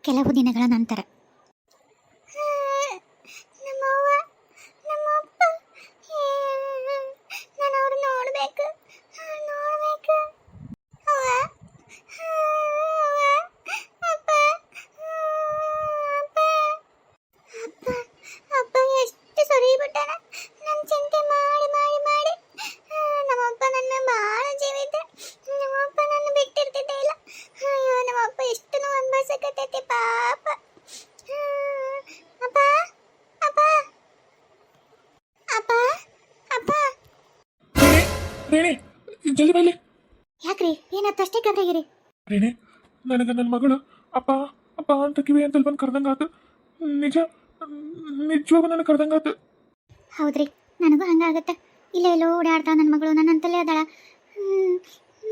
ಕೆಲವು ದಿನಗಳ ನಂತರ ನಮ್ಮವ್ವ ನಮ್ಮಪ್ಪ ನಾನು ಅವ್ರು ನೋಡ್ಬೇಕು ಅವ್ವ ಅಪ್ಪ ಅಪ್ಪ ಅಪ್ಪ ಅಪ್ಪ ಎಷ್ಟು ಸೊರಿ ಬಿಟ್ಟಾನ ನನ್ನ ಚಿಂತೆ ಮಾಡಿ ಮಾಡಿ ಮಾಡಿ ನಮ್ಮಪ್ಪ ನನ್ನ ಭಾಳ ಜೀವಿತ ನಮ್ಮಪ್ಪ ನನ್ನ ಬಿಟ್ಟಿರ್ತಿದ್ದೆ ಇಲ್ಲ ಅಯ್ಯೋ ನಮ್ಮಪ್ಪ ಎಷ್ಟು ನೋವು ಅನ್ಭವಿಸಕತ್ತೈತಿ ಪಾಪ ಅಪ್ಪ ಅಪ್ಪ ಅಪ್ಪ ಅಪ್ಪ ರೇಣಿ ಜಲ್ದಿ ಬಲ್ಲಿ. ಯಾಕ್ರಿ ಏನಾಯ್ತು ಅಷ್ಟೇ ಕಬ್ರಾಗಿರಿ? ರೇಣಿ, ನನಗೆ ನನ್ನ ಮಗಳು ಅಪ್ಪ ಅಪ್ಪ ಅಂತ ಕಿವಿ ಅಂತ ಬಂದು ಕರ್ದಂಗಾತು. ನಿಜವಾಗ ನನಗೆ ಕರ್ದಂಗಾತು. ಹೌದ್ರಿ, ನನಗೂ ಹಂಗಾಗತ್ತೆ. ಇಲ್ಲೇ ಎಲ್ಲೋ ಓಡಾಡ್ತಾ ನನ್ನ ಮಗಳು ನನ್ನಂತಲೇ ಅದಾಳ.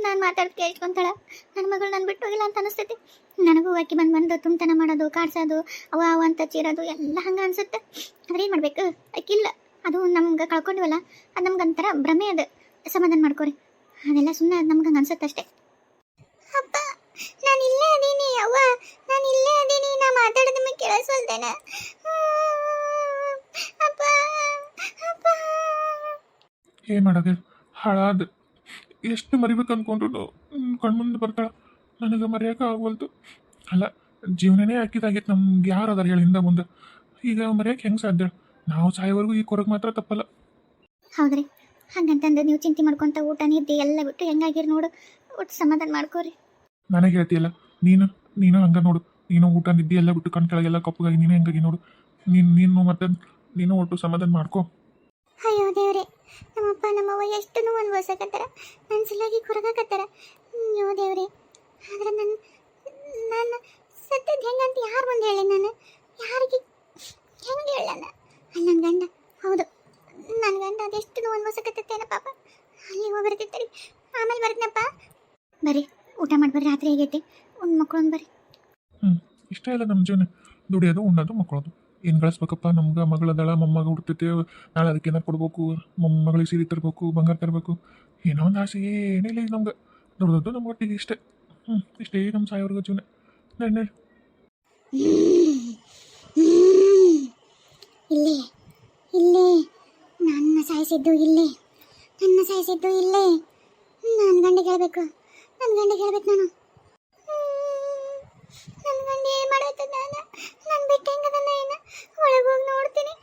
ನಾನು ಮಾತಾಡೋದು ಕೇಳ್ಕೊಂತಾಳ. ನನ್ನ ಮಗಳು ನಾನು ಬಿಟ್ಟು ಹೋಗಿಲ್ಲ ಅಂತ ಅನಿಸ್ತೈತಿ. ನನಗೂ ಆಕಿ ಬಂದು ತುಂಬ್ತನ ಮಾಡೋದು, ಕಾಡ್ಸೋದು, ಅವ ಅಂತ ಚೀರೋದು ಎಲ್ಲ ಹಂಗೆ ಅನಿಸುತ್ತೆ. ಆದ್ರೆ ಏನು ಮಾಡ್ಬೇಕು? ಆಕಿಲ್ಲ, ಅದು ನಮ್ಗೆ ಕಳ್ಕೊಂಡಿವಲ್ಲ, ಅದು ನಮ್ಗೆ ಒಂಥರ ಭ್ರಮೆ. ಅದು ಸಮಾಧಾನ ಮಾಡ್ಕೊರಿ, ಅದೆಲ್ಲ ಸುಮ್ಮನೆ ನಮ್ಗೆ ಹಂಗೆ ಅನ್ಸುತ್ತೆ ಅಷ್ಟೇ. ಅಪ್ಪ ನಾನು ಇಲ್ಲೇ ಅದೀನಿ ಅವ್ವ, ನಾನು ಇಲ್ಲೇ ಅದೀನಿ, ನಾ ಮಾತಾಡೋದು ನಿಮಗೆ ಕೇಳಿಸಲ್ದೇನೆ. ಅಪ್ಪ ಅಪ್ಪ ಏನು ಮಾಡೋದು? ಹಾಳಾದ ಎಷ್ಟು ಮರಿಬೇಕು ಅಂದ್ಕೊಂಡ್ರು ಕಣ್ಮುಂದೆ ಬರ್ತಾಳ. ನನಗೆ ಮರೆಯೋಕೆ ಆಗವಲ್ತು. ಅಲ್ಲ, ಜೀವನನೇ ಹಾಕಿದಾಗಿತ್ತು. ನಮ್ಗೆ ಯಾರು ಅದಾರ ಹೇಳಿ ಹಿಂದೆ ಮುಂದೆ? ಈಗ ಮರೆಯೋಕೆ ಹೆಂಗೆ ಸಾಧ್ಯ? ನಾವು ಸಾಯೋವರೆಗೂ ಈ ಕೊರಗೆ ಮಾತ್ರ ತಪ್ಪಲ್ಲ. ಹೌದ್ರಿ, ಹಂಗಂತಂದು ನೀವು ಚಿಂತೆ ಮಾಡ್ಕೊತ ಊಟ ನಿದ್ದೆ ಎಲ್ಲ ಬಿಟ್ಟು ಹೆಂಗಾಗಿರಿ ನೋಡು, ಒಟ್ಟು ಸಮಾಧಾನ ಮಾಡ್ಕೋರಿ. ನನಗೆ ಹೇಳ್ತೀಯಲ್ಲ, ನೀನು ಹಂಗೆ ನೋಡು. ನೀನು ಊಟ ನಿದ್ದೆ ಎಲ್ಲ ಬಿಟ್ಟು ಕಣ್ ಕೆಳಗೆಲ್ಲ ಕಪ್ಪಗಾಗಿ ನೀನು ಹೆಂಗಾಗಿ ನೋಡು. ನೀನು ಮತ್ತೆ ನೀನು ಒಟ್ಟು ಸಮಾಧಾನ ಮಾಡ್ಕೋ. ಅಯ್ಯೋ ದೇವ್ರೆ, ನಮ್ಮಪ್ಪ ನಮ್ಮವ್ವ ಎಷ್ಟು ನೋವು ಅನ್ಭವಿಸಕತ್ತಾರ, ನನ್ನ ಸಲುವಾಗಿ ಕೊರಗಾಕತ್ತಾರ. ಅಯ್ಯೋ ದೇವ್ರೆ, ಆದ್ರೆ ನನ್ನ ಸತ್ಯದ ಹೆಂಗಂತ ಯಾರು ಮುಂದೆ ಹೇಳಿ? ನಾನು ಯಾರಿಗೆ ಹೆಂಗೆ ಹೇಳಣ? ಅಲ್ಲಿ ನನ್ನ ಗಂಡ, ಹೌದು ನನ್ನ ಗಂಡ ಅದೆಷ್ಟು ನೋವು ಅನ್ಭವಿಸಕತ್ತೇನ ಪಾಪ. ಅಲ್ಲಿ ಹೋಗ್ಬರ್ತಿರ್ತಾರೆ, ಆಮೇಲೆ ಬರ್ತೀನಪ್ಪ. ಬರ್ರಿ, ಊಟ ಮಾಡ್ಬರ್ರಿ, ರಾತ್ರಿ ಆಗೈತಿ, ಒಂದು ಮಕ್ಳೊಂದು ಬರ್ರಿ. ಇಷ್ಟ ಇಲ್ಲ ನಮ್ಮ ಜೀವನ. ದುಡಿಯೋದು, ಉಣ್ಣೋದು, ಮಕ್ಕಳೋದು. ಏನು ಗಳಿಸ್ಬೇಕಪ್ಪ? ನಮ್ಗೆ ಮಗಳದಳ, ಮೊಮ್ಮಗ ಹುಡ್ತೈತೆ, ನಾಳೆ ಅದಕ್ಕೆ ಏನಾರು ಕೊಡ್ಬೇಕು, ಮೊಮ್ಮಗಳಿಗೆ ಸೀರೆ ತರಬೇಕು, ಬಂಗಾರ ತರಬೇಕು, ಏನೋ ಒಂದು ಆಸೆ ಏನಿಲ್ಲ ಈಗ ನಮ್ಗೆ. ದೊಡ್ಡದು ನಮ್ಮ ಒಟ್ಟಿಗೆ ಇಷ್ಟೇ. ಇಷ್ಟೇ ನಮ್ಮ ಸಾಯೋರ್ಗ ಜೀವನ. ನಡೆ ಇಲ್ಲೇ ಇಲ್ಲೇ ನನ್ನ ಸಾಯಿಸಿದ್ದು ಇಲ್ಲೇ, ನನ್ನ ಸಾಯಿಸಿದ್ದು ಇಲ್ಲೇ. ನನ್ನ ಗಂಡಿಗೆ ಹೇಳ್ಬೇಕು, ನನ್ನ ಗಂಡಿಗೆ ಹೇಳ್ಬೇಕು ನಾನು. ನನ್ನ ಗಂಡ ಏನು ಮಾಡತ್ತ? ನಾನು ಬಿಟ್ಟು ಹೆಂಗದನ್ನ ಏನು ಒಳಗೆ ಹೋಗಿ ನೋಡ್ತೀನಿ.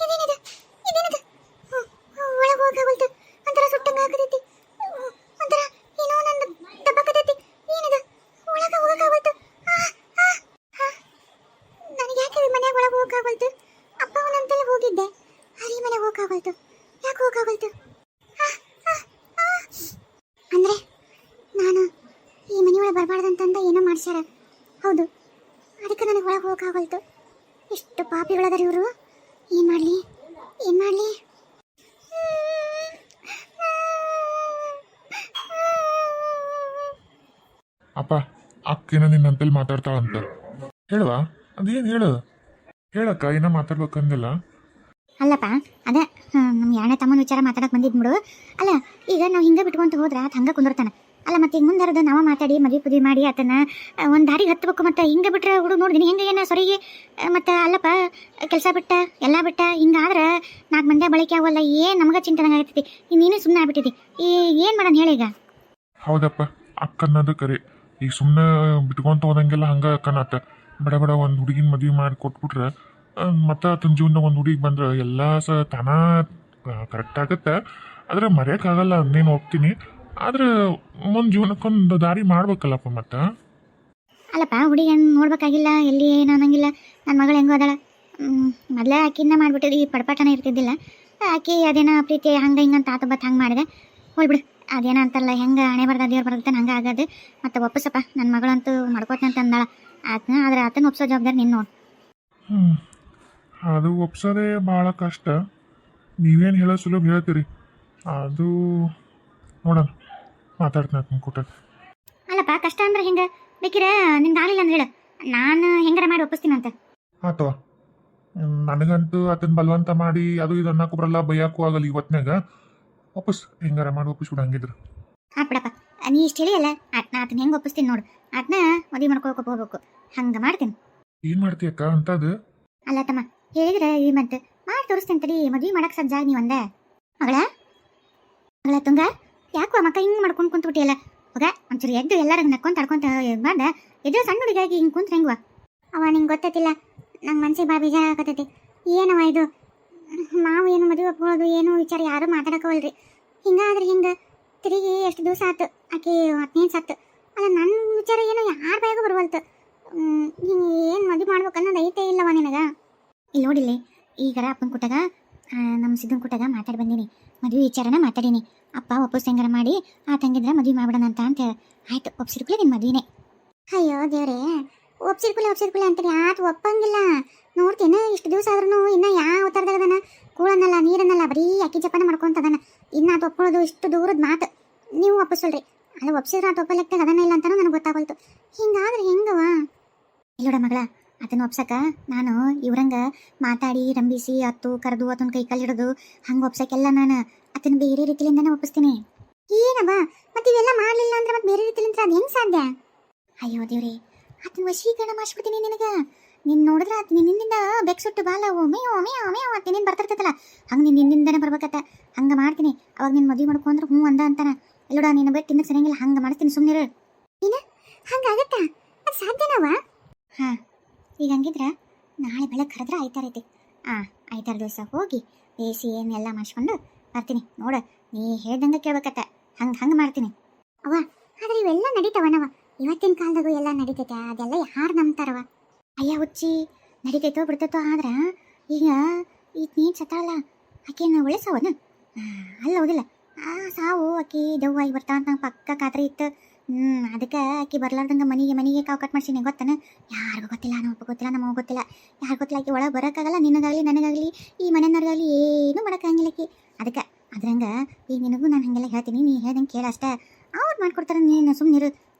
ಇದೇನಿದು ಇದೇನಿದು? ಒಳಗೆ ಹೋಗಾಗಲ್ತು, ಒಂಥರ ಸುಟ್ಟಂಗೆ ಆಗತೈತಿ, ಒಂಥರ ಏನೋ ನಂದು ದಬ್ಬಾಕತೈತಿ. ಏನಿದು? ಒಳಗೆ ಹೋಗಕ್ಕಾಗಲ್ತು. ನನಗೆ ಯಾಕೆ ಮನೆಗೆ ಒಳಗೆ ಹೋಗಕ್ಕಾಗಲ್ತು? ಅಪ್ಪ ಅವನಂತಲೇ ಹೋಗಿದ್ದೆ, ಅಲ್ಲಿ ಮನೆಗೆ ಹೋಗಕ್ಕಾಗಲ್ತು. ಯಾಕೆ ಹೋಗಕ್ಕಾಗಲ್ತು? ಅಂದರೆ ನಾನು ಈ ಮನೆಯೊಳಗೆ ಬರಬಾರ್ದಂತಂದ ಏನೋ ಮಾಡ್ಸ್ಯಾರ. ಹೌದು, ಅದಕ್ಕೆ ನನಗೆ ಒಳಗೆ ಹೋಗಕ್ಕಾಗಲ್ತು. ಎಷ್ಟು ಪಾಪಿಗಳದಾರ ಇವರು. ಏನು ಮಾಡಲಿ ಏನು ಮಾಡಲಿ? ಅಪ್ಪ, ಅಕ್ಕೇನ ನಿನ್ನಂತಲ್ಲಿ ಮಾತಾಡ್ತಾಳಂತ ಹೇಳುವ? ಅದೇನು ಹೇಳಕ್ಕ, ಏನೋ ಮಾತಾಡ್ಬೇಕಂದಿಲ್ಲ. ಅಲ್ಲಪ್ಪ, ಅದೇ ನಮ್ಮ ಎರಡನೇ ತಮ್ಮನ ವಿಚಾರ ಮಾತಾಡಕ್ಕೆ ಬಂದಿದ್ದು ಬಿಡು. ಅಲ್ಲ, ಈಗ ನಾವು ಹಿಂಗೆ ಬಿಟ್ಕೊಂತ ಹೋದ್ರೆ ಅದು ಹಂಗೆ ಕುಂದಿರ್ತಾನೆ. ಅಲ್ಲ, ಮತ್ತೆ ಈಗ ಮುಂದಾರದ ನಾವು ಮಾತಾಡಿ ಮದುವೆ ಮಾಡಿ ಆತನ ಒಂದು ದಾರಿಗೆ ಹತ್ತಬೇಕು. ಮತ್ತು ಹಿಂಗೆ ಬಿಟ್ರೆ ಹುಡುಗ ನೋಡಿದೀನಿ ಹೆಂಗೆ ಏನೋ ಸೊರಿಗೆ. ಮತ್ತು ಅಲ್ಲಪ್ಪ, ಕೆಲಸ ಬಿಟ್ಟ ಎಲ್ಲ ಬಿಟ್ಟ ಹಿಂಗಾದ್ರೆ 4 ಮಂದಿ ಬಳಕೆ ಆಗೋಲ್ಲ. ಏನು ನಮಗೆ ಚಿಂತನೆ ಆಗ್ತೈತಿ. ನೀನು ಸುಮ್ಮನೆ ಆಗ್ಬಿಟ್ಟಿದ್ದಿ. ಏನು ಮಾಡೋಣ ಹೇಳಿ ಈಗ? ಹೌದಪ್ಪ, ಅಕ್ಕನ್ನೋದು ಕರೆ. ಈಗ ಸುಮ್ಮನೆ ಬಿಟ್ಕೊಂತ ಹೋದಂಗೆಲ್ಲ ಹಂಗೆ ಅಕ್ಕನತ್ತ. ಬಡ ಒಂದು ಹುಡುಗಿನ ಮದುವೆ ಮಾಡಿ ಕೊಟ್ಬಿಟ್ರೆ ಮತ್ತು ಆತನ ಜೀವನದಾಗ ಒಂದು ಹುಡುಗಿ ಬಂದ್ರೆ ಎಲ್ಲ ತಾನ ಕರೆಕ್ಟ್ ಆಗುತ್ತೆ. ಆದರೆ ಮರೆಯೋಕ್ಕಾಗಲ್ಲ, ಅದನ್ನೇನು ಹೋಗ್ತೀನಿ. ಆದ್ರೆ ಮುಂದೆ ಜೀವನಕ್ಕೊಂದು ದಾರಿ ಮಾಡ್ಬೇಕಲ್ಲಪ್ಪ. ಮತ್ತು ಅಲ್ಲಪ್ಪ, ಹುಡುಗಿಯನ್ನು ನೋಡ್ಬೇಕಾಗಿಲ್ಲ, ಎಲ್ಲಿ ಏನು ಅನ್ನಂಗಿಲ್ಲ. ನನ್ನ ಮಗಳು ಹೆಂಗೋ ಅದಾಳ, ಮೊದಲೇ ಆಕಿನ್ನ ಮಾಡಿಬಿಟ್ಟಿದ್ರಿ, ಪಡ್ಪಾಟನ ಇರ್ತಿದ್ದಿಲ್ಲ. ಆಕಿ ಅದೇನೋ ಪ್ರೀತಿ ಹಂಗೆ ಹಿಂಗಂತ ಆತ ಬತ್ತು ಹಂಗೆ ಮಾಡಿದೆ. ಹೋಗ್ಬಿಡು, ಅದೇನೋ ಅಂತಾರಲ್ಲ, ಹೆಂಗೆ ಹಣೆ ಬರ್ದ ದೇವ್ರು ಬರ್ದತ್ತೆ ಹಂಗೆ ಆಗೋದು. ಮತ್ತು ಒಪ್ಪಸಪ್ಪ, ನನ್ನ ಮಗಳಂತೂ ಮಾಡ್ಕೋತೀನಿ ಅಂತ ಅಂದಾಳ ಆತನ. ಆದರೆ ಆತನ ಒಪ್ಸೋ ಜವಾಬ್ದಾರಿ ನೀನು ನೋಡು. ಅದು ಒಪ್ಸೋದೇ ಭಾಳ ಕಷ್ಟ. ನೀವೇನು ಹೇಳೋ ಸುಲಭ ಹೇಳ್ತೀರಿ, ಅದು ನೋಡೋಣ, ಮಾತಾಡ್ತೀನಿ ಕೂಟ. ಅಲ್ಲಪ್ಪ, ಕಷ್ಟ ಅಂದ್ರೆ ಹಿಂಗೆ ಬೇಕಿರ ನಿಂಗೆ ಆಗಲಿಲ್ಲ ಅಂದ್ರೆ ಹೇಳು, ನಾನು ಹೆಂಗಾರ ಮಾಡಿ ಒಪ್ಪಿಸ್ತೀನಿ ಅಂತ. ಆತವ, ನನಗಂತೂ ಅದನ್ನ ಬಲವಂತ ಮಾಡಿ ಅದು ಇದು ಅನ್ನಕ್ಕೂ ಬರಲ್ಲ, ಬೈಯಾಕೂ ಆಗಲ್ಲ. ಇವತ್ತಿನಾಗ ವಾಪಸ್ ಹೆಂಗಾರ ಮಾಡಿ ಒಪ್ಪಿಸ್ಬಿಡು ಹಂಗಿದ್ರು. ಬಿಡಪ್ಪ, ನೀ ಇಷ್ಟು ಹೇಳಿಯಲ್ಲ ಆತ್ನ ಆತನ ಹೆಂಗೆ ಒಪ್ಪಿಸ್ತೀನಿ ನೋಡು. ಆತನ ಮದುವೆ ಮಾಡ್ಕೊಳಕ್ಕೆ ಹೋಗ್ಬೇಕು, ಹಂಗೆ ಮಾಡ್ತೀನಿ. ಏನು ಮಾಡ್ತಿ ಅಕ್ಕ ಅಂತದು? ಅಲ್ಲ ತಮ್ಮ, ಹೇಳಿದ್ರೆ ಈ ಮತ್ತೆ ಮಾಡಿ ತೋರಿಸ್ತೇನೆ ತಡಿ. ಮದುವೆ ಮಾಡಕ್ಕೆ ಸಜ್ಜಾಗಿ ನೀವು ಒಂದೇ ಮಗಳ ಮಗಳ ತುಂಗ. ಯಾಕೋ ಮಕ್ಕ ಹಿಂಗೆ ಮಾಡ್ಕೊಂಡು ಕುಂತ್ಬಿಟ್ಟಿಯಲ್ಲ? ಹೋಗ ಒಂಚೂರು ಎದ್ದು ಎಲ್ಲರೂ ನಕ್ಕೊಂತ ತಡ್ಕೊಂತ ಬಾರ್ದ. ಎದ್ದು ಸಣ್ಣ ಹುಡುಗಾಗಿ ಹಿಂಗೆ ಕುಂತ್ರೆ ಹೆಂಗವ? ಅವ ನಿಂಗೆ ಗೊತ್ತೈತಿಲ್ಲ, ನಂಗೆ ಮನ್ಸಿಗೆ ಭಾಳ ಬೇಜಾರಾಗತೈತಿ. ಏನವ ಇದು, ನಾವು ಏನು ಮದುವೆ ಒಪ್ಕೊಳ್ಳೋದು ಏನು ವಿಚಾರ ಯಾರೂ ಮಾತಾಡಕೋವಲ್ರಿ. ಹಿಂಗಾದ್ರೆ ಹಿಂಗೆ ತಿರುಗಿ ಎಷ್ಟು ದಿವಸ ಆಯ್ತು ಆಕೆ ಹತ್ತನೇನು ಸತ್ತು. ಅಲ್ಲ ನನ್ನ ವಿಚಾರ ಏನು ಯಾರ ಬಾಯಾಗೂ ಬರುವಲ್ತು. ಹಿಂಗೆ ಏನು ಮದುವೆ ಮಾಡ್ಬೇಕು ಅನ್ನೋದು ಐತೆ ಇಲ್ಲವ ನಿನಗೆ? ಇಲ್ಲಿ ನೋಡಿಲ್ಲಿ, ಈಗರ ಅಪ್ಪನ ಕುಟಾಗ ನಮ್ಮ ಸಿದ್ದನ ಕುಟಾಗ ಮಾತಾಡಿ ಬಂದೀನಿ. ಮದುವೆ ವಿಚಾರನ ಮಾತಾಡೀನಿ. ಅಪ್ಪ ಒಪ್ಪಿಸ್ದಂಗಾರ ಮಾಡಿ ಆತಂಗಿದ್ರೆ ಮದುವೆ ಮಾಡ್ಬಿಡೋಣ ಅಂತ ಆಯ್ತು. ಒಪ್ಸಿರ್ಕೊಳ್ಳಿ ನಿನ್ನ ಮದುವೆನೇ. ಅಯ್ಯೋ ದೇವ್ರೇ, ಒಪ್ಸಿರ್ಕುಲೆ ಅಂತಾರೆ, ಆತು ಒಪ್ಪಂಗಿಲ್ಲ. ನೋಡ್ತೇನೆ ಇಷ್ಟು ದಿವಸ ಆದ್ರೂ ಇನ್ನು ಯಾವ ಥರದಾಗದಾನ, ಕೂಳನ್ನಲ್ಲ ನೀರನ್ನಲ್ಲ ಬರೀ ಅಕ್ಕಿ ಜಪಾನ ಮಾಡ್ಕೊಂತದಾನ. ಇನ್ನು ಆತು ಒಪ್ಕೊಳ್ಳೋದು ಇಷ್ಟು ದೂರದ ಮಾತು. ನೀವು ಒಪ್ಪಿಸಲ್ರಿ, ಅಲ್ಲ ಒಪ್ಸಿದ್ರೆ ಆತು ಒಪ್ಪಲೆಕ್ಕ ಅದನ್ನ ಇಲ್ಲ ಅಂತಾನೂ ನನಗೆ ಗೊತ್ತಾಗೋಲ್ತು. ಹಿಂಗಾದ್ರೆ ಹೆಂಗವ? ಇಲ್ಲೋಡ ಮಗಳ, ಅದನ್ನ ಒಪ್ಸಕ ನಾನು ಇವ್ರಂಗ ಮಾತಾಡಿ ರಂಬಿಸಿ ಅತ್ತು ಕರೆದು ಅದನ್ನ ಕೈ ಕಾಲು ಹಿಡಿದು ಹಂಗೆ ಒಪ್ಸಕ್ಕೆಲ್ಲ ನಾನು ಅದನ್ನ ಬೇರೆ ರೀತಿಲಿಂದಾನೆ ಒಪ್ಪಿಸ್ತೀನಿ. ಏನವ ಮತ್ತೆ ಇವೆಲ್ಲ ಮಾಡಲಿಲ್ಲ ಅಂದ್ರೆ ಮತ್ತೆ ಬೇರೆ ರೀತಿಲಿಂದ ಅದು ಹೆಂಗೆ ಸಾಧ್ಯ? ಅಯ್ಯೋ ದೇವ್ರಿ, ಅದನ್ನ ವಶೀಕರಣ ಮಾಡಿಸ್ಬಿಡ್ತೀನಿ ನಿನಗೆ. ನಿನ್ನ ನೋಡಿದ್ರೆ ಅದು ನಿನ್ನಿಂದ ಬೆಕ್ಸುಟ್ಟು ಬಾಲ ಮೇಯೋ ಮೇಯೋ ಮೇಯೋ ಅಂತ ನೀನು ಬರ್ತಿರ್ತೈತಲ್ಲ, ಹಂಗೆ ನಿನ್ನ ನಿನ್ನಿಂದನೇ ಬರ್ಬೇಕತ್ತ. ಹಂಗೆ ಮಾಡ್ತೀನಿ. ಅವಾಗ ನಿನ್ನ ಮದುವೆ ಮಾಡ್ಕೊಂಡ್ರೆ ಹ್ಞೂ ಅಂದ ಅಂತಾನ. ಎಲ್ಲೋಡ ನಿನ್ನ ಬಿಟ್ಟು ತಿನ್ನಕ್ಕೆ ಸರಿಯಂಗಿಲ್ಲ, ಹಂಗೆ ಮಾಡಿಸ್ತೀನಿ, ಸುಮ್ಮನಿರು. ಹಂಗಾಗತ್ತಾ? ಅದು ಸಾಧ್ಯನವ? ಹಾಂ, ಈಗ ಹಂಗಿದ್ರೆ ನಾಳೆ ಬೆಳಗ್ಗೆ ಕರೆದ್ರೆ ಐತಾರೈತಿ. ಐತಾರ ದಿವಸ ಹೋಗಿ ಬೇಸಿ ಏನೆಲ್ಲ ಮಾಡಿಸ್ಕೊಂಡು ಬರ್ತೀನಿ. ನೋಡು, ನೀ ಹೇಳ್ದಂಗೆ ಕೇಳ್ಬೇಕತ್ತ. ಹಂಗೆ ಮಾಡ್ತೀನಿ. ಅವ್ವ, ಆದ್ರೆ ಇವೆಲ್ಲ ನಡೀತವನವ? ಇವತ್ತಿನ ಕಾಲದಾಗೂ ಎಲ್ಲ ನಡೀತೈತೆ, ಅದೆಲ್ಲ ಯಾರು ನಂಬ್ತಾರವ? ಅಯ್ಯ ಹುಚ್ಚಿ, ನಡೀತೈತೋ ಬಿಡ್ತೈತೋ ಆದ್ರೆ ಈಗ ನೀನು ಸತ್ತಾಳ ಆಕೆನ ಒಳ್ಳೆ ಸಾವನು ಅಲ್ಲ ಹೋಗಿಲ್ಲ. ಆ ಸಾವು ಆಕಿ ದೆವ್ವಾಗಿ ಬರ್ತಾ ಅಂತ ನಂಗೆ ಪಕ್ಕ ಖಾತ್ರಿ ಇತ್ತು. ಅದಕ್ಕೆ ಆಕಿ ಬರ್ಲಾರ್ದಂಗೆ ಮನೆಗೆ ಕಾವು ಕಟ್ ಮಾಡ್ಸೀನಿ. ಗೊತ್ತನ? ಯಾರಿಗೂ ಗೊತ್ತಿಲ್ಲ, ನಮ್ಮಪ್ಪ ಗೊತ್ತಿಲ್ಲ, ನಮಗೆ ಗೊತ್ತಿಲ್ಲ, ಯಾರು ಗೊತ್ತಿಲ್ಲ. ಆಕಿ ಒಳಗೆ ಬರೋಕ್ಕಾಗಲ್ಲ, ನಿನಗಾಗಲಿ ನನಗಾಗಲಿ ಈ ಮನೆಯವ್ರಿಗಾಗಲಿ ಏನೂ ಮಾಡೋಕ್ಕಾಗಿಲ್ಲ ಆಕಿ. ಅದಕ್ಕೆ ಅದ್ರಂಗೆ ಈಗ ನಿನಗೂ ನಾನು ಹಾಗೆಲ್ಲ ಹೇಳ್ತೀನಿ, ನೀ ಹೇಳ್ದಂಗೆ ಕೇಳ ಅಷ್ಟೇ. ಅವ್ರು ಮಾಡ್ಕೊಡ್ತಾರೆ, ನೀನು ಸುಮ್ಮನಿರು.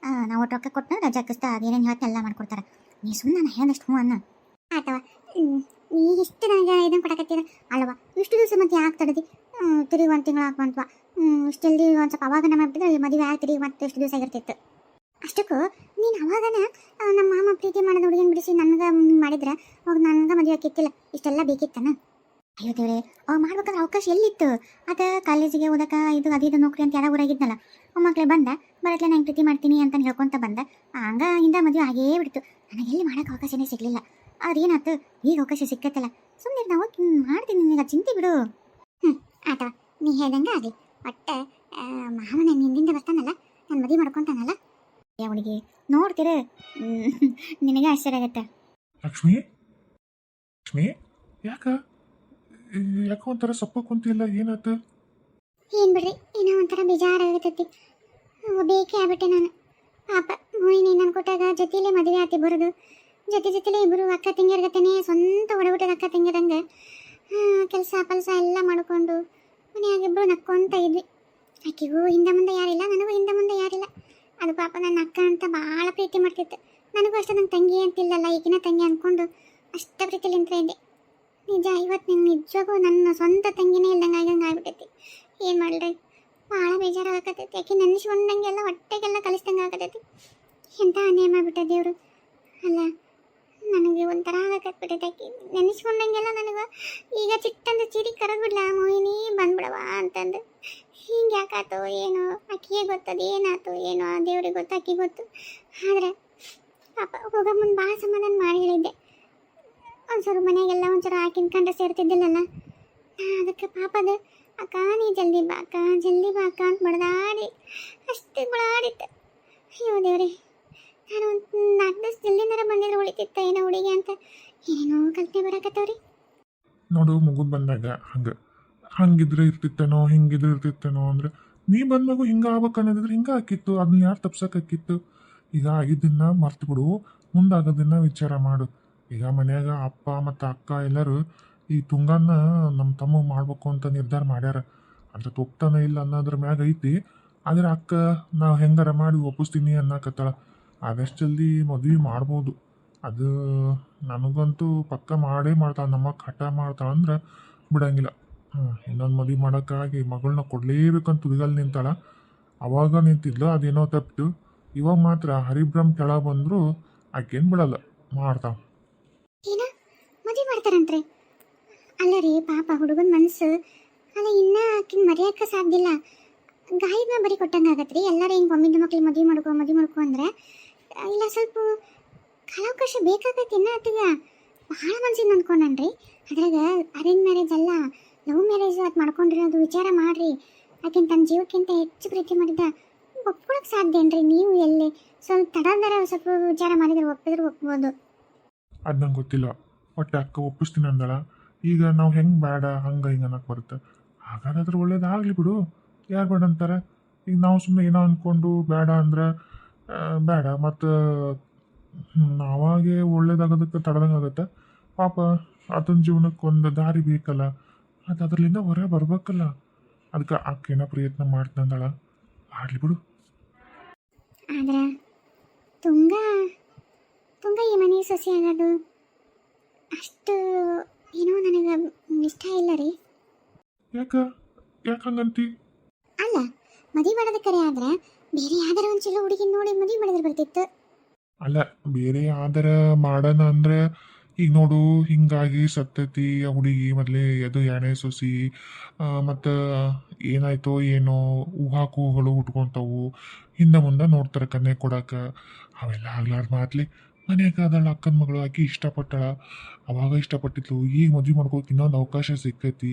ನಾವು ರೊಕ್ಕ ಕೊಟ್ಟು ರಜಾ ಹಾಕಿಸ್ತಾ ಅದೇನೇನು ಹೇಳ್ತಾ ಎಲ್ಲ ಮಾಡ್ಕೊಡ್ತಾರೆ. ನೀ ಸುಮ್ಮನೆ ನಾನು ಹೇಳ್ದಷ್ಟು ಹ್ಞೂ ಅನ್ನ ಆತವ. ನೀ ಇಷ್ಟು ನನಗೆ ಇದನ್ನು ಕೊಡಕತ್ತೀರ ಅಲ್ವ? ಇಷ್ಟು ದಿವಸ ಮತ್ತೆ ಯಾಕೆ ತಡದಿ? ತಿರುಗಿ ಒಂದು ತಿಂಗಳು ಹಾಕುವಂತವ. ಇಷ್ಟು ಜಲ್ದಿ ಒಂದು ಸ್ವಲ್ಪ ಅವಾಗ ನಮ್ಮ ಬಿಟ್ಟಿದ್ರೆ ಮದುವೆ ಆಗಿ ತಿರುಗಿ ಮತ್ತೆ ಎಷ್ಟು ದಿವಸ ಆಗಿರ್ತಿತ್ತು. ಅಷ್ಟಕ್ಕೂ ನೀನು ಅವಾಗನ ನಮ್ಮ ಮಾಮ ಪ್ರೀತಿ ಮಾಡೋದು ಹುಡುಗಿನ ಬಿಡಿಸಿ ನನಗೆ ಮಾಡಿದ್ರೆ ಅವಾಗ ನನಗೆ ಮದುವೆ ಆಕಿತ್ತಿಲ್ಲ, ಇಷ್ಟೆಲ್ಲ ಬೇಕಿತ್ತನ? ಅಯ್ಯೋ ದೇವ್ರೆ, ಅವಾಗ ಮಾಡ್ಬೇಕಾದ್ರೆ ಅವಕಾಶ ಎಲ್ಲಿತ್ತು? ಅದು ಕಾಲೇಜಿಗೆ ಓದಕ್ಕೆ ಇದು ನೌಕರಿ ಅಂತ ಯಾರೋ ಊರಾಗಿದ್ನಲ್ಲ, ಮಕ್ಕಳೇ ಬಂದ ಬರತ್ಲೆ ನಂಗೆ ಪ್ರೀತಿ ಮಾಡ್ತೀನಿ ಅಂತ ಹೇಳ್ಕೊತ ಬಂದ. ಹಂಗ ಹಿಂದೆ ಮದುವೆ ಆಗೇ ಬಿಡ್ತು. ನನಗೆ ಎಲ್ಲಿ ಮಾಡೋಕೆ ಅವಕಾಶನೇ ಸಿಗಲಿಲ್ಲ. ಅವ್ರು ಏನಾಯ್ತು, ಈಗ ಅವಕಾಶ ಸಿಕ್ಕತ್ತಲ್ಲ, ಸುಮ್ಮನೆ ನಾವು ಮಾಡ್ತೀನಿ, ನಿನಗೆ ಚಿಂತೆ ಬಿಡು. ಆತವ, ನೀ ಹೇಳ್ದಂಗೆ ಆಗಲಿ. ಒಟ್ಟೆ ಮಾವನ ಹಿಂದಿಂದ ಬರ್ತಾನಲ್ಲ, ನಾನು ಮದುವೆ ಮಾಡ್ಕೊತಾನಲ್ಲ. ಹುಡುಗಿ ನೋಡ್ತೀರ, ನಿನಗೆ ಆಶ್ಚರ್ಯ ಆಗತ್ತೆ. ಲಕ್ಷ್ಮಿ ಯಾಕೋ ಒಂಥರ ಸೊಪ್ಪ ಕುಂತಿಲ್ಲ, ಏನಾಯ್ತು? ಏನು ಬಿಡ್ರಿ, ಏನೋ ಒಂಥರ ಬೇಜಾರಾಗತೈತಿ. ಬೇಕೇ ಆಗ್ಬಿಟ್ಟೆ ನಾನು. ಪಾಪ ಮೋಹಿನಿ ನಾನು ಕೊಟ್ಟಾಗ ಜೊತೆಯಲ್ಲೇ ಮದುವೆ ಆತಿ ಬರೋದು. ಜೊತೆಲೇ ಇಬ್ಬರು ಅಕ್ಕ ತಂಗಿಯರ್ಗತ್ತೇನೆ ಸ್ವಂತ ಒಡಬಿಟ್ಟದ ಅಕ್ಕ ತಂಗಿಯರಂಗೆ ಕೆಲಸ ಪಲ್ಸ ಎಲ್ಲ ಮಾಡಿಕೊಂಡು ಮನೆಯಾಗ ಇಬ್ಬರು ನಕ್ಕೊಂತ ಇದ್ವಿ. ಆಕೆಗೂ ಹಿಂದೆ ಮುಂದೆ ಯಾರಿಲ್ಲ, ನನಗೂ ಹಿಂದೆ ಮುಂದೆ ಯಾರಿಲ್ಲ. ಅದು ಪಾಪ ನನ್ನ ಅಕ್ಕ ಅಂತ ಭಾಳ ಪ್ರೀತಿ ಮಾಡ್ತಿತ್ತು. ನನಗೂ ಅಷ್ಟೇ ನನ್ನ ತಂಗಿ ಅಂತಿಲ್ಲಲ್ಲ, ಈಗಿನ ತಂಗಿ ಅಂದ್ಕೊಂಡು ಅಷ್ಟ ಪ್ರೀತಿಲಿಂತ ಇದ್ದೆ. ನಿಜ, ಇವತ್ತು ನಿನ್ನ ನಿಜವಾಗೂ ನನ್ನ ಸ್ವಂತ ತಂಗಿನೇ ಇಲ್ದಂಗೆ ಆಗ್ಬಿಟ್ಟೈತಿ. ಏನು ಮಾಡಲಿ, ಭಾಳ ಬೇಜಾರಾಗತ್ತೈತಿ. ಯಾಕೆ ನೆನೆಸ್ಕೊಂಡಂಗೆಲ್ಲ ಹೊಟ್ಟೆಗೆಲ್ಲ ಕಲಿಸ್ದಂಗೆ ಆಗತೈತಿ. ಎಂಥ ಅನ್ಯಾಯ ಮಾಡಿಬಿಟ್ಟ ದೇವರು. ಅಲ್ಲ, ನನಗೆ ಒಂಥರ ಆಗಕತ್ಬಿಟ್ಟೈತೆ. ಆಕೆ ನೆನೆಸ್ಕೊಂಡಂಗೆಲ್ಲ ನನಗೆ ಈಗ ಚಿಟ್ಟಂತ ಚಿರಿ ಕರೆದ್ಬಿಡ್ಲ, ಮೋಹಿನಿ ಬಂದ್ಬಿಡವ ಅಂತಂದು. ಹಿಂಗೆ ಯಾಕಾತೋ ಏನೋ, ಆಕೆಗೆ ಗೊತ್ತದು ಏನಾಯ್ತು ಏನೋ, ದೇವ್ರಿಗೆ ಗೊತ್ತು, ಆಕೆ ಗೊತ್ತು. ಆದರೆ ಪಾಪ ಹೋಗೋ ಮುಂದೆ ಭಾಳ ಸಮಾಧಾನ ಮಾಡಿ ಹೇಳಿದ್ದೆ. ಒಂದ್ಸರು ಮನೆಗೆಲ್ಲ ಒಂಚೂರು ಆಕಿನ ಕಂಡ್ರೆ ಸೇರ್ತಿದ್ದಿಲ್ಲಲ್ಲ, ಅದಕ್ಕೆ ಪಾಪದ ಅಕ್ಕ ನೀ ಜಲ್ದಿ ಬಾ ಅಕ್ಕ ಅಂತ ಬಡ್ದಾಡಿ ಅಷ್ಟು ಬಡಾಡಿತ್ತು. ಅಯ್ಯೋ ದೇವ್ರಿ, ನಾನು ಒಂದು 4 ದಿವಸ ಜಲ್ದಿನಾರ ಬಂದಿದ್ರೆ ಉಳಿತಿತ್ತ ಏನೋ ಹುಡುಗಿ ಅಂತ ಏನೋ ಕಲ್ಪನೆ ಬರಾಕತ್ತವ್ರಿ. ನೋಡು, ಮುಗಿದ್ ಬಂದಾಗ ಹಂಗಿದ್ರೆ ಇರ್ತಿತ್ತೇನೋ, ಹಿಂಗಿದ್ರೆ ಇರ್ತಿತ್ತೇನೋ ಅಂದ್ರೆ ನೀ ಬಂದ್ಮಾಗು ಹಿಂಗೆ ಆಗ್ಬೇಕು ಅನ್ನೋದಿದ್ರೆ ಹಿಂಗೆ ಹಾಕಿತ್ತು. ಅದನ್ನ ಯಾರು ತಪ್ಸಕ್ಕಾಕಿತ್ತು? ಈಗ ಆಗಿದ್ದನ್ನ ಮರ್ತು ಬಿಡು, ಮುಂದಾಗೋದನ್ನ ವಿಚಾರ ಮಾಡು. ಈಗ ಮನ್ಯಾಗ ಅಪ್ಪ ಮತ್ತು ಅಕ್ಕ ಎಲ್ಲರೂ ಈ ತುಂಗನ್ನ ನಮ್ಮ ತಮ್ಮ ಮಾಡ್ಬೇಕು ಅಂತ ನಿರ್ಧಾರ ಮಾಡ್ಯಾರ. ಅಂತ ಒಪ್ತಾನೆ ಇಲ್ಲ ಅನ್ನೋದ್ರ ಮ್ಯಾಗ ಐತಿ. ಆದರೆ ಅಕ್ಕ ನಾವು ಹೆಂಗಾರ ಮಾಡಿ ಒಪ್ಪಿಸ್ತೀನಿ ಅನ್ನಕತ್ತಾಳ. ಆದಷ್ಟು ಜಲ್ದಿ ಮದುವೆ ಮಾಡ್ಬೋದು. ಅದು ನನಗಂತೂ ಪಕ್ಕ ಮಾಡೇ ಮಾಡ್ತಾಳೆ. ನಮ್ಮ ಹಠ ಮಾಡ್ತಾಳಂದ್ರೆ ಬಿಡಂಗಿಲ್ಲ. ಇನ್ನೊಂದು ಮದುವೆ ಮಾಡೋಕ್ಕಾಗಿ ಮಗಳನ್ನ ಕೊಡಲೇಬೇಕಂತ ತುದಿಗಲ್ಲಿ ನಿಂತಾಳ. ಅವಾಗ ನಿಂತಿದ್ಲು ಅದೇನೋ ತಪ್ಪಿತು. ಇವಾಗ ಮಾತ್ರ ಹರಿಬ್ರಹ್ಮ ಕೆಳಗೆ ಬಂದರೂ ಆಕೇನು ಬಿಡಲ್ಲ, ಮಾಡ್ತಾವ. ಏನ ಮದುವೆ ಮಾಡ್ತಾರಂತ್ರಿ? ಅಲ್ಲ ರೀ ಪಾಪ ಹುಡುಗನ ಮನಸ್ಸು. ಅಲ್ಲ ಇನ್ನ ಆಕಿನ ಮರೆಯಕ್ಕೆ ಸಾಧ್ಯ ಇಲ್ಲ. ಗಾಯನ ಬರಿ ಕೊಟ್ಟಂಗೆ ಆಗತ್ರಿ. ಎಲ್ಲರೂ ಹಿಂಗೆ ಒಮ್ಮಿಂದ ಮಕ್ಳು ಮದುವೆ ಮಾಡ್ಕೊ ಅಂದ್ರೆ ಇಲ್ಲ ಸ್ವಲ್ಪ ಕಾಲಾವಕಾಶ ಬೇಕಾಗತ್ತೆ. ಇನ್ನ ಆತಗ ಭಾಳ ಮನ್ಸಿಂದ ಅಂದ್ಕೊಂಡನ್ರಿ. ಅದ್ರಾಗ ಅರೇಂಜ್ ಮ್ಯಾರೇಜ್ ಅಲ್ಲ, ಲವ್ ಮ್ಯಾರೇಜ್ ಅದು ಮಾಡ್ಕೊಂಡಿರೋದು ವಿಚಾರ ಮಾಡ್ರಿ. ಆಕಿನ ತನ್ನ ಜೀವಕ್ಕಿಂತ ಹೆಚ್ಚು ಪ್ರೀತಿ ಮಾಡಿದ್ದ ಒಪ್ಕೊಳಕ್ಕೆ ಸಾಧ್ಯ ಏನ್ರಿ? ನೀವು ಎಲ್ಲಿ ಸ್ವಲ್ಪ ತಡದರ ಸ್ವಲ್ಪ ವಿಚಾರ ಮಾಡಿದ್ರೆ ಒಪ್ಬೋದು. ಅದು ನಂಗೆ ಗೊತ್ತಿಲ್ಲ. ಒಟ್ಟು ಅಕ್ಕ ಒಪ್ಪಿಸ್ತೀನಿ ಅಂದಳ. ಈಗ ನಾವು ಹೆಂಗೆ ಬೇಡ ಹಂಗೆ ಹಿಂಗೆ ಅನ್ನಕ್ಕೆ ಬರುತ್ತೆ. ಹಾಗಾದ್ರೆ ಒಳ್ಳೇದಾಗಲಿ ಬಿಡು, ಯಾರು ಬೇಡ ಅಂತಾರೆ? ಈಗ ನಾವು ಸುಮ್ಮನೆ ಏನೋ ಅಂದ್ಕೊಂಡು ಬೇಡ ಅಂದ್ರೆ ಬೇಡ, ಮತ್ತು ನಾವಾಗೆ ಒಳ್ಳೇದಾಗೋದಕ್ಕೆ ತಡೆದಂಗೆ ಆಗುತ್ತೆ. ಪಾಪ ಅದನ್ನ ಜೀವನಕ್ಕೆ ಒಂದು ದಾರಿ ಬೇಕಲ್ಲ, ಅದು ಅದರಲ್ಲಿಂದ ಹೊರ ಬರ್ಬೇಕಲ್ಲ. ಅದಕ್ಕೆ ಅಕ್ಕೇನೋ ಪ್ರಯತ್ನ ಮಾಡ್ತಂದಳ, ಆಡಲಿ ಬಿಡು. ಆದ್ರೆ ತುಂಗ ಈ ಮನೆ ಸೊಸೆ ಆಗೋದು ಅಷ್ಟು ಏನೋ ನನಗೆ ಇಷ್ಟ ಇಲ್ಲ ರೀ. ಯಾಕೆ ಹಂಗಂತಿ? ಅಲ್ಲ ಮದುವೆ ಮಾಡೋದು ಕರೆ ಆದ್ರೆ ಬೇರೆ ಯಾವ್ದಾರ ಒಂದು ಚಲೋ ಹುಡುಗಿ ನೋಡಿ ಮದುವೆ ಮಾಡಿದ್ರೆ ಬರ್ತಿತ್ತು. ಅಲ್ಲ, ಬೇರೆ ಯಾವ್ದಾರ ಮಾಡೋಣ ಅಂದ್ರೆ ಈಗ ನೋಡು, ಹಿಂಗಾಗಿ ಸತ್ತೈತಿ ಆ ಹುಡುಗಿ ಮೊದಲೇ ಅದು ಎಣೆ ಸೊಸಿ, ಮತ್ತು ಏನಾಯ್ತೋ ಏನೋ ಊಹಾಕೂಗಳು ಉಟ್ಕೊತಾವು. ಹಿಂದೆ ಮುಂದೆ ನೋಡ್ತಾರೆ ಕನ್ನೆ ಕೊಡಕ್ಕೆ. ಅವೆಲ್ಲ ಆಗ್ಲಾರ್ದು ಮಾತ್ಲಿ ಮನ್ಯಾಗ ಅದಳ ಅಕ್ಕನ ಮಗಳು, ಆಕಿ ಇಷ್ಟಪಟ್ಟಳ. ಅವಾಗ ಇಷ್ಟಪಟ್ಟಿದ್ಲು, ಈಗ ಮದುವೆ ಮಾಡ್ಕೋಕೆ ಇನ್ನೊಂದು ಅವಕಾಶ ಸಿಕ್ಕೈತಿ.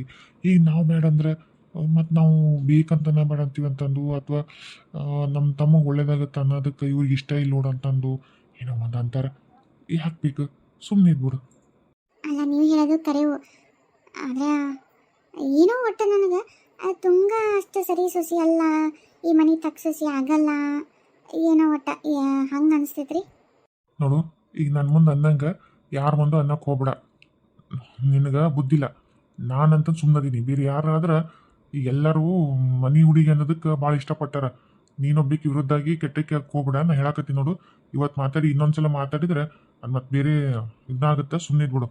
ಈಗ ನಾವು ಬೇಡ ಅಂದ್ರೆ ಮತ್ತು ನಾವು ಬೇಕಂತನೇ ಬೇಡ ಅಂತೀವಿ ಅಂತಂದು, ಅಥವಾ ನಮ್ಮ ತಮಗೆ ಒಳ್ಳೇದಾಗತ್ತೆ ಅನ್ನೋದಕ್ಕೆ ಇವ್ರಿಗೆ ಇಷ್ಟ ಇಲ್ಲ ನೋಡಂತಂದು ಏನೋ ಒಂದು ಅಂತಾರೆ. ಯಾಕೆ ಬೇಕು? ಸುಮ್ಮನೆ ಇದ್ಬಿಡು. ಅಲ್ಲ ನೀವು ಹೇಳೋದು ಕರೆವು. ಆದ್ರೆ ಏನೋ ಒಟ್ಟು ನನಗೆ ತುಂಗ ಅಷ್ಟು ಸರಿ ಸೊಸಿ ಅಲ್ಲ, ಈ ಮನೆ ತಕ್ಕ ಸೊಸಿ ಆಗಲ್ಲ, ಏನೋ ಒಟ್ಟ ಹಂಗೆ ಅನಿಸ್ತೈತ್ರಿ. ನೋಡು, ಈಗ ನನ್ನ ಮುಂದೆ ಅನ್ನಂಗೆ ಯಾರ ಮುಂದೆ ಅನ್ನಕ್ಕೆ ಹೋಗ್ಬೇಡ. ನಿನಗೆ ಬುದ್ಧಿಲ್ಲ. ನಾನಂತ ಸುಮ್ಮನದೀನಿ. ಬೇರೆ ಯಾರಾದ್ರೆ ಈಗ ಎಲ್ಲರೂ ಮನೆ ಹುಡುಗಿ ಅನ್ನೋದಕ್ಕೆ ಭಾಳ ಇಷ್ಟಪಟ್ಟಾರ. ನೀನೊಬ್ಬಕ್ಕೆ ವಿರುದ್ಧಾಗಿ ಕೆಟ್ಟಕ್ಕೆ ಹೋಗ್ಬೇಡ. ನಾ ಹೇಳಕತ್ತೀನಿ ನೋಡು, ಇವತ್ತು ಮಾತಾಡಿ ಇನ್ನೊಂದ್ಸಲ ಮಾತಾಡಿದ್ರೆ ಅದು ಮತ್ತೆ ಬೇರೆ ಇದಾಗುತ್ತೆ. ಸುಮ್ಮನೆ ಇದ್ಬಿಡು.